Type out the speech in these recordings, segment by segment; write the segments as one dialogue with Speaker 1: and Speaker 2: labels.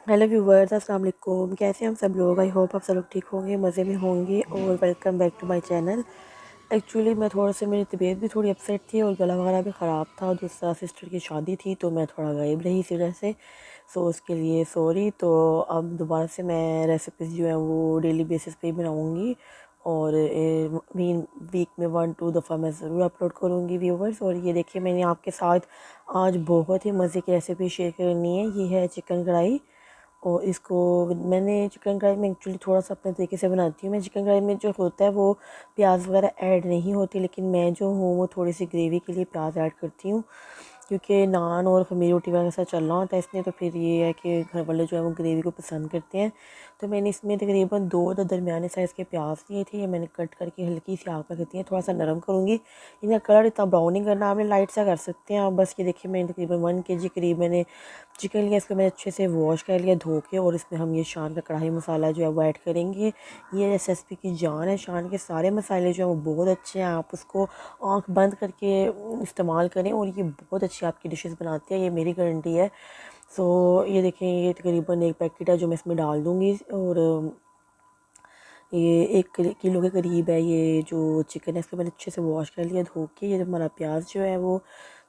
Speaker 1: Hello viewers, अस्सलाम वालेकुम। कैसे हैं हम सब लोग? आई होप आप सब लोग ठीक होंगे, मज़े में होंगे। और welcome back to my channel. Actually मैं थोड़ा सा, मेरी तबीयत भी थोड़ी अपसेट थी और गला वगैरह भी ख़राब था। दूसरा सिस्टर की शादी थी तो मैं थोड़ा गायब रही इसी वजह से। सो उसके लिए सॉरी। तो अब दोबारा से मैं रेसिपीज़ जो हैं वो डेली बेसिस पे ही बनाऊँगी और मीन वीक में 1-2 दफ़ा मैं ज़रूर अपलोड करूँगी व्यूवर्स। और ये देखिए, मैंने आपके साथ आज बहुत ही मज़े की रेसिपी शेयर करनी है। ये है चिकन कढ़ाई। और इसको मैंने चिकन कढ़ाई में एक्चुअली थोड़ा सा अपने तरीके से बनाती हूँ। मैं चिकन कढ़ाई में जो होता है वो प्याज वगैरह ऐड नहीं होती, लेकिन मैं जो हूँ वो थोड़ी सी ग्रेवी के लिए प्याज ऐड करती हूँ, क्योंकि नान और खमीर रोटी वगैरह के साथ चलना होता है इसलिए। तो फिर ये है कि घर वाले जो है वो ग्रेवी को पसंद करते हैं। तो मैंने इसमें तकरीबन 2 दरमियाने साइज़ के प्याज लिए थे। ये मैंने कट करके हल्की सी आग पर करती हैं, थोड़ा सा नरम करूँगी। इनका कलर इतना ब्राउन नहीं करना, आपने लाइट सा कर सकते हैं आप। बस ये देखिए, मैंने तकरीबन 1 kg करीब मैंने चिकन लिया। इसको मैंने अच्छे से वॉश कर लिया धो के। और इसमें हम ये शान का कढ़ाई मसाला जो है वो ऐड करेंगे। ये रेसिपी की जान है। शान के सारे मसाले जो हैं वो बहुत अच्छे हैं, आप उसको आंख बंद करके इस्तेमाल करें और ये बहुत अच्छी आपकी डिशेस बनाते हैं, ये मेरी गारंटी है। सो ये देखें, ये तकरीबन 1 पैकेट है जो मैं इसमें डाल दूँगी। और ये 1 किलो के करीब है। ये जो चिकन है इसको मैंने अच्छे से वॉश कर लिया धो के। ये हमारा प्याज जो है वो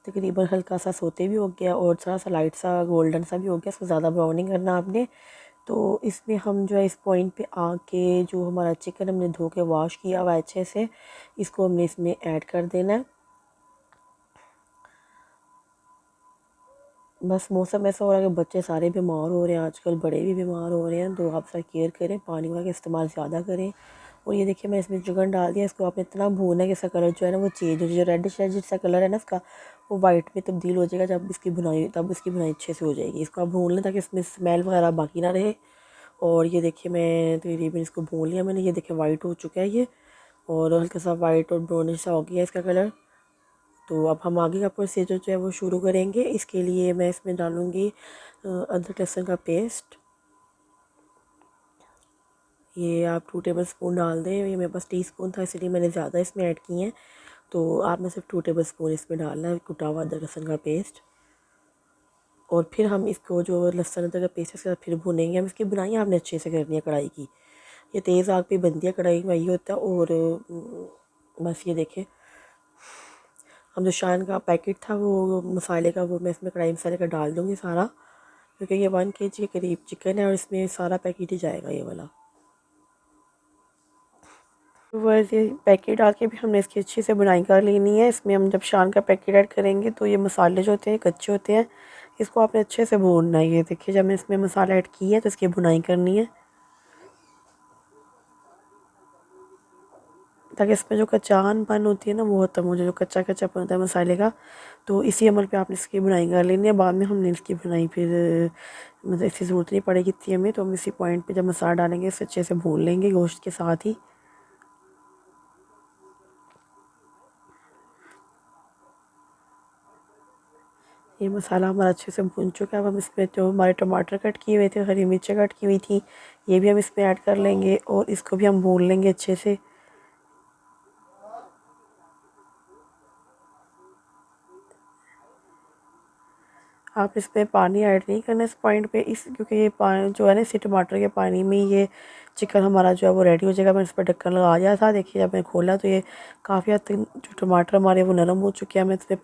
Speaker 1: तकरीबन हल्का सा सोते भी हो गया और थोड़ा सा लाइट सा गोल्डन सा भी हो गया। इसको ज़्यादा ब्राउनिंग करना आपने। तो इसमें हम जो है इस पॉइंट पे आके जो हमारा चिकन हमने धो के वॉश किया हुआ अच्छे से, इसको हमने इसमें ऐड कर देना है। बस मौसम ऐसा हो रहा है कि बच्चे सारे बीमार हो रहे हैं आजकल, बड़े भी बीमार हो रहे हैं। तो आप सारा केयर करें, पानी वगैरह का इस्तेमाल ज़्यादा करें। और ये देखिए, मैं इसमें चिकन डाल दिया। इसको आपने इतना भूनना है कि इसका कलर जो है ना वो चेंज हो जाए। जो रेडिश रेडिश सा कलर है ना इसका, वो वाइट में तब्दील हो जाएगा जब इसकी बुनाई, तब इसकी बुनाई अच्छे से हो जाएगी। इसको आप भून लें ताकि इसमें स्मेल वगैरह बाकी ना रहे। और ये देखिए, मैं तकरीबन इसको भून लिया मैंने। ये देखिए वाइट हो चुका है ये, और हल्का सा वाइट और ब्राउनिश सा हो गया इसका कलर। तो अब हम आगे का प्रोसीजर जो है वो शुरू करेंगे। इसके लिए मैं इसमें डालूँगी अदरक लहसुन का पेस्ट। ये आप 2 टेबल स्पून डाल दें। ये मेरे पास टीस्पून था इसलिए मैंने ज़्यादा इसमें ऐड किए हैं। तो आपने सिर्फ 2 टेबल स्पून इसमें डालना है कुटा हुआ अदरक लहसुन का पेस्ट। और फिर हम इसको जो लहसुन अदरक का पेस्ट है इसके साथ फिर भूनेंगे। हम इसकी बुनाई आपने अच्छे से करनी है कढ़ाई की। ये तेज़ आग पे बनती है कढ़ाई में, यही होता है। और बस ये देखें, हम जो शान का पैकेट था वो मसाले का, वो मैं इसमें कढ़ाई मसाले का डाल दूँगी सारा, क्योंकि ये 1 kg के करीब चिकन है और इसमें सारा पैकेट ही जाएगा ये वाला। तो बस ये पैकेट डाल के भी हमने इसकी अच्छी से बुनाई कर लेनी है। इसमें हम जब शान का पैकेट ऐड करेंगे तो ये मसाले जो होते हैं कच्चे होते हैं, इसको आपने अच्छे से भूनना है। ये देखिए, जब मैं इसमें मसाला ऐड किया है तो इसकी बुनाई करनी है ताकि इसमें जो कच्चापन होती है ना वो खत्म हो जाए, जो कच्चा कच्चापन होता है मसाले का। तो इसी अमल पे आपने इसकी बुनाई कर लेनी है। बाद में हमने इसकी बुनाई फिर मतलब इसकी ज़रूरत नहीं पड़ेगी इतनी हमें। तो हम इसी पॉइंट पे जब मसाला डालेंगे इसे अच्छे से भून लेंगे गोश्त के साथ ही। ये मसाला हमारा अच्छे से भून चुका है। अब हम इसमें जो हमारे टमाटर कट किए हुए थे, हरी मिर्चें कट की हुई थी, ये भी हम इसमें ऐड कर लेंगे और इसको भी हम भून लेंगे अच्छे से। आप इसमें पानी ऐड नहीं करना इस पॉइंट पे, इस क्योंकि ये पानी जो है ना, इसी टमाटर के पानी में ये चिकन हमारा जो है वो रेडी हो जाएगा। मैंने इस पर ढक्कन लगा दिया था। देखिए, जब मैंने खोला तो ये काफ़ी हद तक जो टमाटर हमारे वो नरम हो चुके हैं। मैं इसमें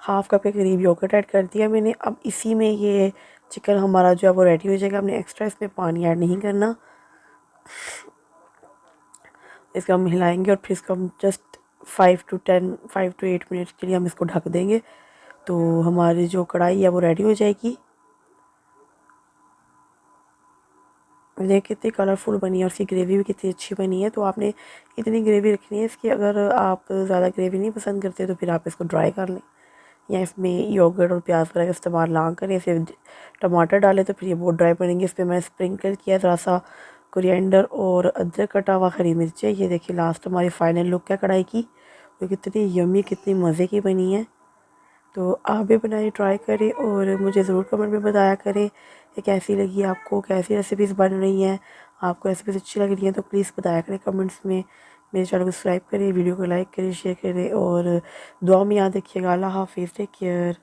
Speaker 1: हाफ़ कप के करीब योगर्ट ऐड कर दिया मैंने। अब इसी में ये चिकन हमारा जो है वो रेडी हो जाएगा। हमने एक्स्ट्रा इसमें पानी ऐड नहीं करना। इसको हम हिलाएंगे और फिर इसको हम जस्ट 5 to 8 मिनट्स के लिए हम इसको ढक देंगे। तो हमारी जो कढ़ाई है वो रेडी हो जाएगी। देखिए कितनी कलरफुल बनी है और इसकी ग्रेवी भी कितनी अच्छी बनी है। तो आपने इतनी ग्रेवी रखनी है इसकी। अगर आप ज़्यादा ग्रेवी नहीं पसंद करते तो फिर आप इसको ड्राई कर लें, या इसमें योगर्ट और प्याज वगैरह का इस्तेमाल ना करें, सिर्फ टमाटर डालें तो फिर ये बहुत ड्राई बनेंगे। इसमें मैं स्प्रिंकल किया ज़रा सा कोरिएंडर और अदरक कटा हुआ, हरी मिर्चें। ये देखिए लास्ट हमारी फाइनल लुक है कढ़ाई की, तो कितनी यम्मी कितनी मज़े की बनी है। तो आप भी बनाइए, ट्राई करें और मुझे ज़रूर कमेंट में बताया करें कि कैसी लगी आपको, कैसी रेसिपीज़ बन रही हैं। आपको रेसिपीज़ अच्छी लग रही हैं तो प्लीज़ बताया करें कमेंट्स में। मेरे चैनल को सब्सक्राइब करें, वीडियो को लाइक करें, शेयर करें और दुआ में याद रखिएगा। अल्लाह हाफिज़, टेक केयर।